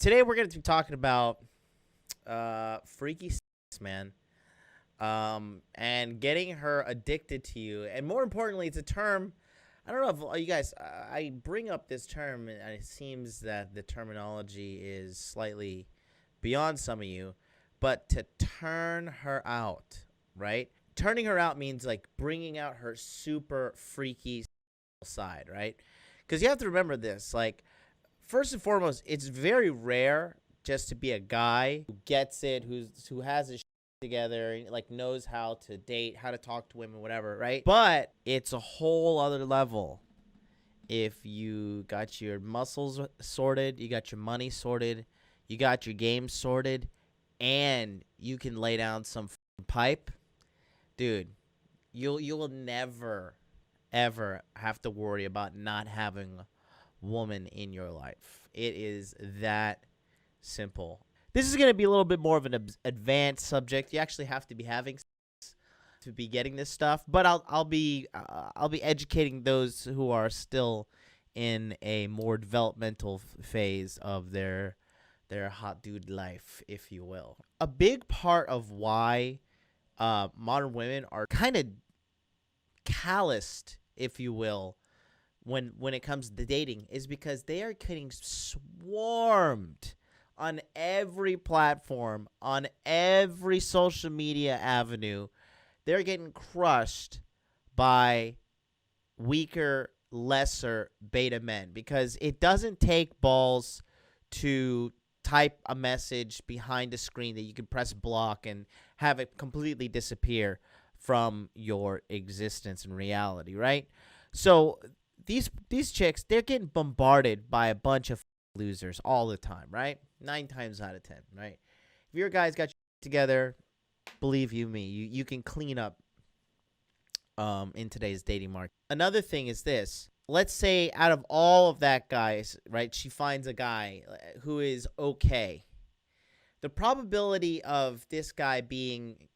Today we're going to be talking about freaky sex, man, and getting her addicted to you. And more importantly, it's a term. I don't know if you guys. I bring up this term, and it seems that the terminology is slightly beyond some of you. But to turn her out, right? Turning her out means like bringing out her super freaky side, right? Because you have to remember this, like. First and foremost, it's very rare just to be a guy who gets it, who has his shit together, and like knows how to date, how to talk to women, whatever, right? But it's a whole other level if you got your muscles sorted, you got your money sorted, you got your game sorted, and you can lay down some pipe, dude. You'll never ever have to worry about not having woman in your life. It is that simple. This is going to be a little bit more of an advanced subject. You actually have to be having sex to be getting this stuff, but I'll be educating those who are still in a more developmental phase of their hot dude life, if you will. A big part of why modern women are kind of calloused, if you will, when it comes to dating is because they are getting swarmed on every platform, on every social media avenue. They're getting crushed by weaker, lesser beta men because it doesn't take balls to type a message behind a screen that you can press block and have it completely disappear from your existence and reality, right? So these chicks, they're getting bombarded by a bunch of losers all the time, right? 9 times out of 10, right? If your guys got your together, believe you me, you can clean up in today's dating market. Another thing is this. Let's say out of all of that guys, right, she finds a guy who is okay. The probability of this guy being,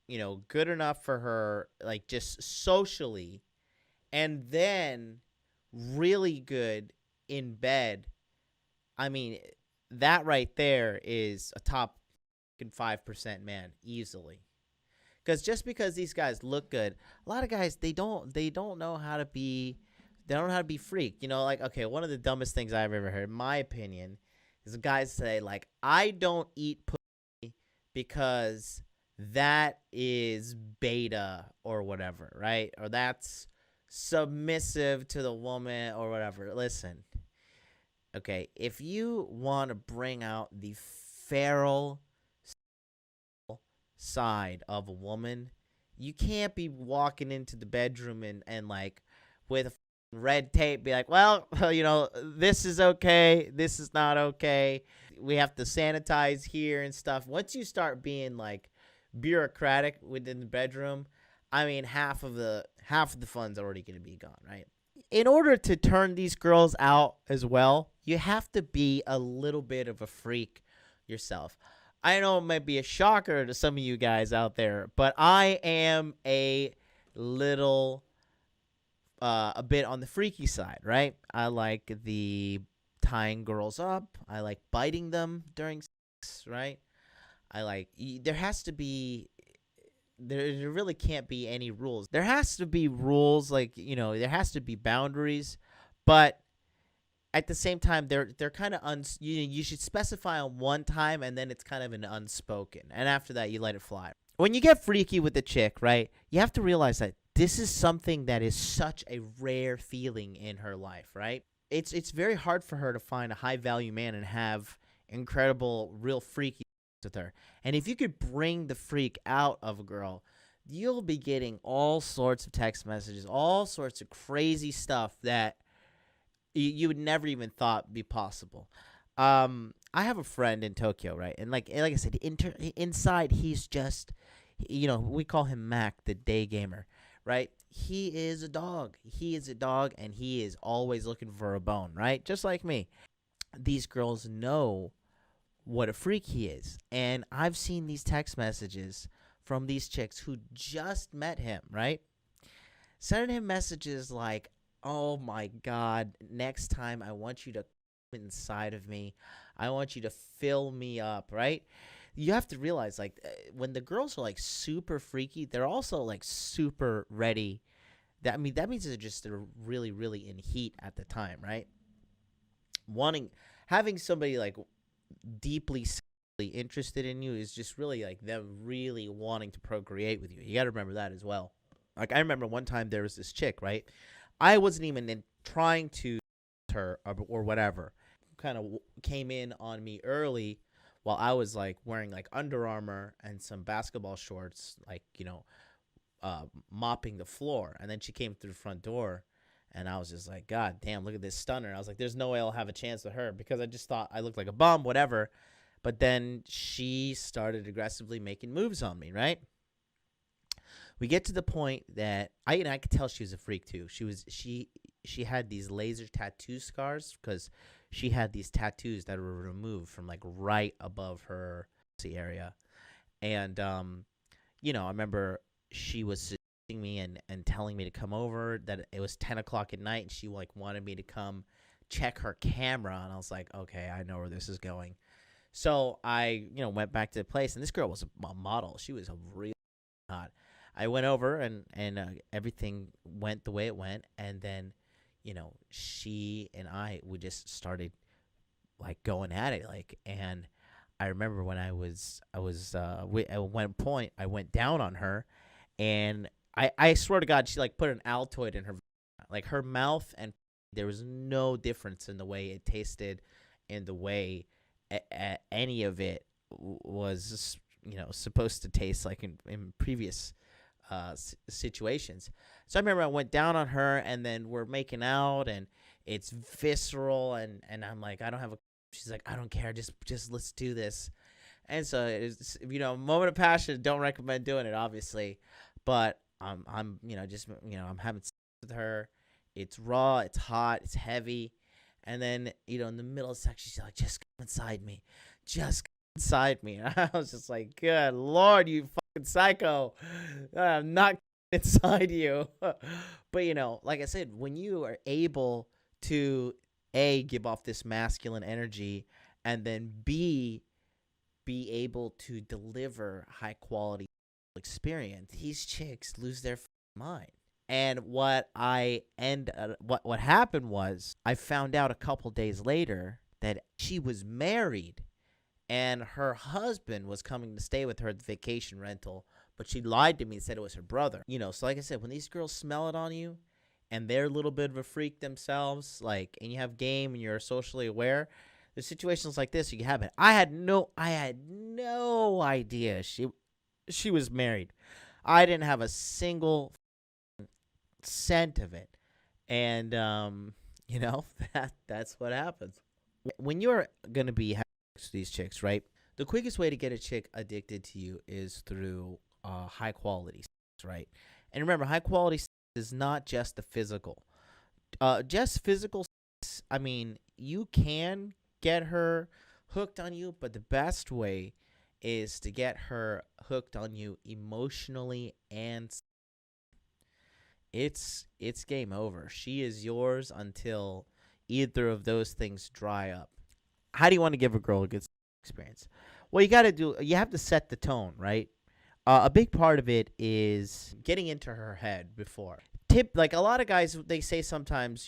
good enough for her, like just socially, and then really good in bed, I mean, that right there is a top 5% man easily. Because just because these guys look good, a lot of guys they don't know how to be, they don't know how to be freak. Like, okay, one of the dumbest things I've ever heard, in my opinion, is guys say like, I don't eat pussy because that is beta or whatever, right? Or that's submissive to the woman or whatever. Listen, okay, if you want to bring out the feral side of a woman, you can't be walking into the bedroom and like with red tape be like, well, this is okay, this is not okay, we have to sanitize here and stuff. Once you start being like bureaucratic within the bedroom, I mean, half of the fun's already going to be gone, right? In order to turn these girls out as well, you have to be a little bit of a freak yourself. I know it might be a shocker to some of you guys out there, but I am a little, a bit on the freaky side, right? I like the tying girls up. I like biting them during sex, right? There has to be, there really can't be any rules. There has to be rules, like, there has to be boundaries, but at the same time, they're kind of you should specify on one time, and then it's kind of an unspoken, and after that, you let it fly. When you get freaky with a chick, right, you have to realize that this is something that is such a rare feeling in her life, right? It's very hard for her to find a high value man and have incredible, real freaky with her. And if you could bring the freak out of a girl, you'll be getting all sorts of text messages, all sorts of crazy stuff that you would never even thought be possible. I have a friend in Tokyo, right? And like I said, inside he's just, we call him Mac, the day gamer, right? He is a dog. He is a dog, and he is always looking for a bone, right? Just like me. These girls know what a freak he is. And I've seen these text messages from these chicks who just met him, right? Sending him messages like, oh my God, next time I want you to come inside of me. I want you to fill me up, right? You have to realize, like, when the girls are like super freaky, they're also like super ready. That means they're really, really in heat at the time, right? Wanting Having somebody like deeply sexually interested in you is just really like them really wanting to procreate with you. You got to remember that as well. Like, I remember one time there was this chick, right? I wasn't even trying to her or whatever. Kind of came in on me early while I was like wearing like Under Armour and some basketball shorts, like, mopping the floor. And then she came through the front door, and I was just like, God damn, look at this stunner. I was like, there's no way I'll have a chance with her, because I just thought I looked like a bum, whatever. But then she started aggressively making moves on me, right? We get to the point that I could tell she was a freak too. She had these laser tattoo scars because she had these tattoos that were removed from like right above her area. And I remember she was sitting me and telling me to come over, that it was 10 o'clock at night, and she like wanted me to come check her camera. And I was like, okay, I know where this is going. So I, went back to the place, and this girl was a model. She was a real hot. I went over, and everything went the way it went, and then, she and I we just started like going at it, like. And I remember when at one point I went down on her, and I swear to God, she like put an Altoid in her, like her mouth, and there was no difference in the way it tasted, in the way any of it was, supposed to taste like in previous situations. So I remember I went down on her, and then we're making out, and it's visceral, and I'm like, I don't have a. She's like, I don't care, just let's do this. And so it's, moment of passion. Don't recommend doing it, obviously, but I'm I'm having sex with her. It's raw, it's hot, it's heavy, and then in the middle of sex, she's like, just come inside me, just come inside me. And I was just like, good Lord, you fucking psycho, I'm not inside you. But like I said, when you are able to give off this masculine energy, and then be able to deliver high quality experience, these chicks lose their mind. And what happened was, I found out a couple days later that she was married, and her husband was coming to stay with her at the vacation rental, but she lied to me and said it was her brother. So like I said, when these girls smell it on you, and they're a little bit of a freak themselves, like, and you have game and you're socially aware, there's situations like this you can have it. I had no idea she was married. I didn't have a single scent of it. And that's what happens when you're gonna be having sex with these chicks, right? The quickest way to get a chick addicted to you is through high quality sex, right? And remember, high quality sex is not just the physical. Just physical sex, I mean, you can get her hooked on you, but the best way is to get her hooked on you emotionally, and it's game over. She is yours until either of those things dry up. How do you want to give a girl a good experience? Well, you have to set the tone, right? A big part of it is getting into her head before. Like a lot of guys, they say sometimes,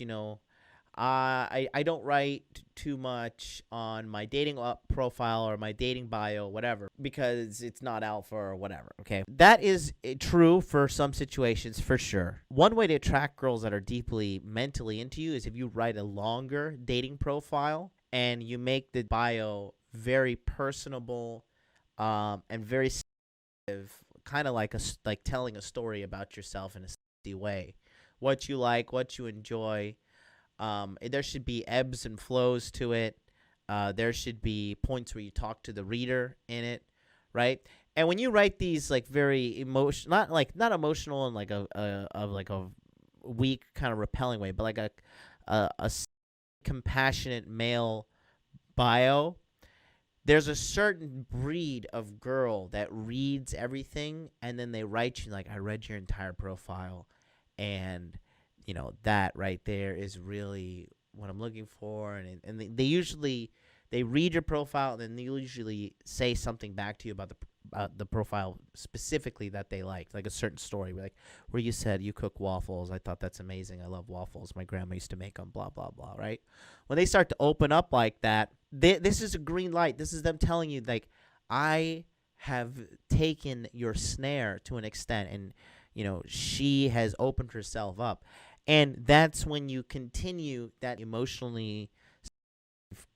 I don't write too much on my dating profile or my dating bio, whatever, because it's not alpha or whatever, okay? That is true for some situations, for sure. One way to attract girls that are deeply mentally into you is if you write a longer dating profile and you make the bio very personable, and very kind of like telling a story about yourself in a sexy way. What you like, what you enjoy. There should be ebbs and flows to it. There should be points where you talk to the reader in it, right? And when you write these like very emotional, not emotional in like a weak kind of repelling way, but like a compassionate male bio, there's a certain breed of girl that reads everything, and then they write you like, I read your entire profile, and that right there is really what I'm looking for. And they usually They read your profile, and then they usually say something back to you about the profile specifically that they liked, like a certain story, like where you said you cook waffles. I thought that's amazing. I love waffles. My grandma used to make them. Blah blah blah. Right? When they start to open up like that, this is a green light. This is them telling you like, I have taken your snare to an extent, and she has opened herself up, and that's when you continue that emotionally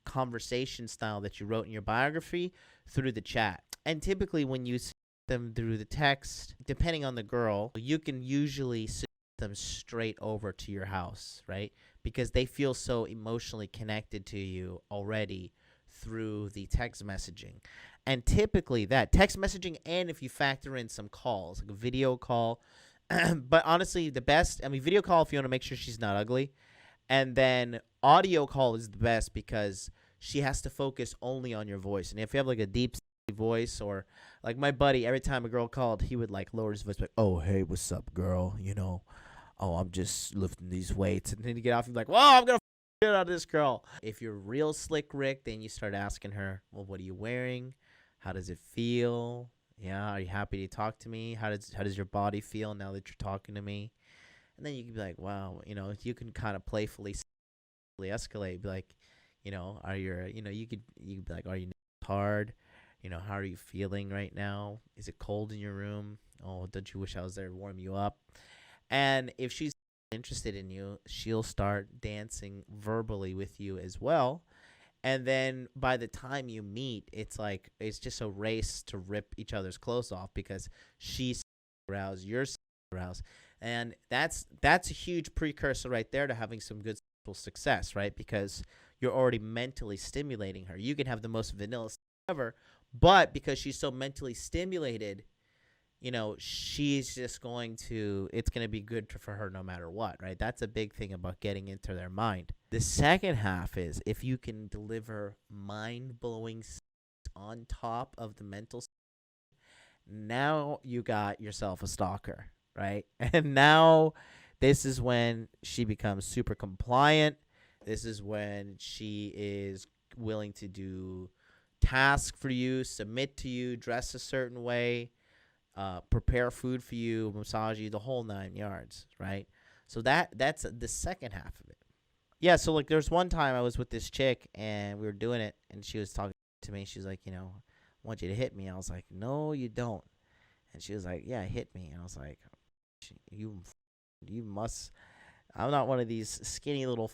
conversation style that you wrote in your biography through the chat. And typically when you send them through the text, depending on the girl, you can usually send them straight over to your house, right? Because they feel so emotionally connected to you already through the text messaging. And typically that text messaging, and if you factor in some calls, like a video call, but honestly the best, video call if you want to make sure she's not ugly. And then audio call is the best because she has to focus only on your voice. And if you have like a deep voice, or like my buddy, every time a girl called, he would like lower his voice, like, "Oh, hey, what's up, girl? Oh, I'm just lifting these weights." And then you get off, you're like, "Whoa, I'm going to get out of this girl." If you're real slick Rick, then you start asking her, "Well, what are you wearing? How does it feel? Yeah, are you happy to talk to me? How does your body feel now that you're talking to me?" And then you can be like, wow, you can kind of playfully escalate, be like, are your, you could be like, are you hard? How are you feeling right now? Is it cold in your room? Oh, don't you wish I was there to warm you up? And if she's interested in you, she'll start dancing verbally with you as well. And then by the time you meet, it's just a race to rip each other's clothes off because she's aroused, you're aroused. And that's a huge precursor right there to having some good sexual success, right? Because you're already mentally stimulating her. You can have the most vanilla ever, but because she's so mentally stimulated, she's just it's going to be good for her no matter what, right? That's a big thing about getting into their mind. The second half is if you can deliver mind-blowing on top of the mental, now you got yourself a stalker. Right? And now this is when she becomes super compliant. This is when she is willing to do tasks for you, submit to you, dress a certain way, prepare food for you, massage you, the whole 9 yards, right? So that's the second half of it. Yeah, so like there's one time I was with this chick and we were doing it and she was talking to me. She's like, I want you to hit me. I was like, no, you don't. And she was like, yeah, hit me. And I was like, you must. I'm not one of these skinny little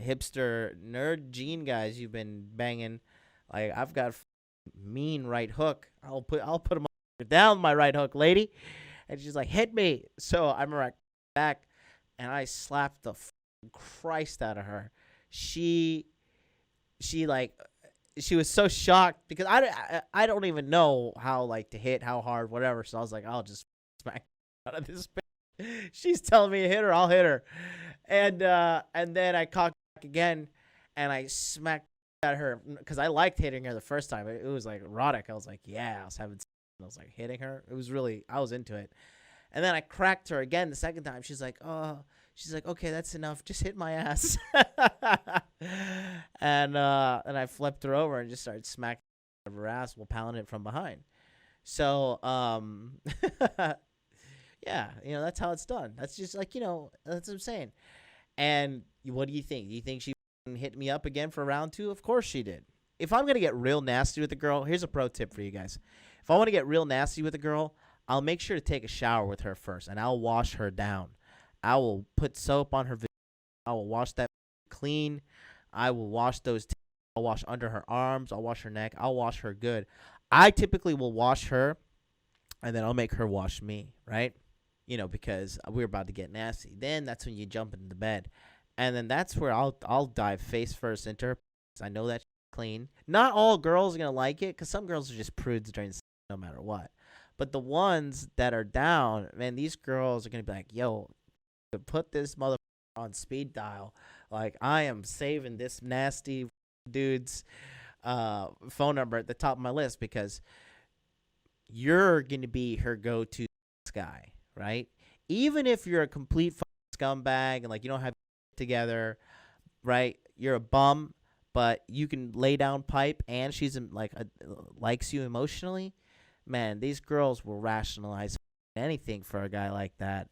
hipster nerd gene guys you've been banging. Like I've got mean right hook. I'll put him down my right hook, lady. And she's like, hit me. So I remember I back and I slapped the Christ out of her. She was so shocked because I don't even know how to hit, how hard, whatever. So I was like, I'll just smack out of this bitch. She's telling me to hit her, I'll hit her. And then I cocked back again and I smacked at her because I liked hitting her the first time. It was like erotic. I was like, yeah, I was like hitting her. It was really, I was into it. And then I cracked her again the second time. She's like, okay, that's enough. Just hit my ass. And I flipped her over and just started smacking her ass while pounding it from behind. So, yeah, that's how it's done. That's just that's what I'm saying. And what do you think? Do you think she hit me up again for round 2? Of course she did. If I'm going to get real nasty with a girl, here's a pro tip for you guys. If I want to get real nasty with a girl, I'll make sure to take a shower with her first, and I'll wash her down. I will put soap on her. I will wash that clean. I will wash those. I'll wash under her arms. I'll wash her neck. I'll wash her good. I typically will wash her, and then I'll make her wash me, right? Because we're about to get nasty. Then that's when you jump into the bed. And then that's where I'll dive face first into her. I know that she's clean. Not all girls are going to like it because some girls are just prudes during sex no matter what. But the ones that are down, man, these girls are going to be like, yo, put this motherfucker on speed dial. Like, I am saving this nasty dude's phone number at the top of my list because you're going to be her go-to guy, right? Even if you're a complete scumbag and, you don't have together, right? You're a bum, but you can lay down pipe and she's likes you emotionally, man, these girls will rationalize anything for a guy like that.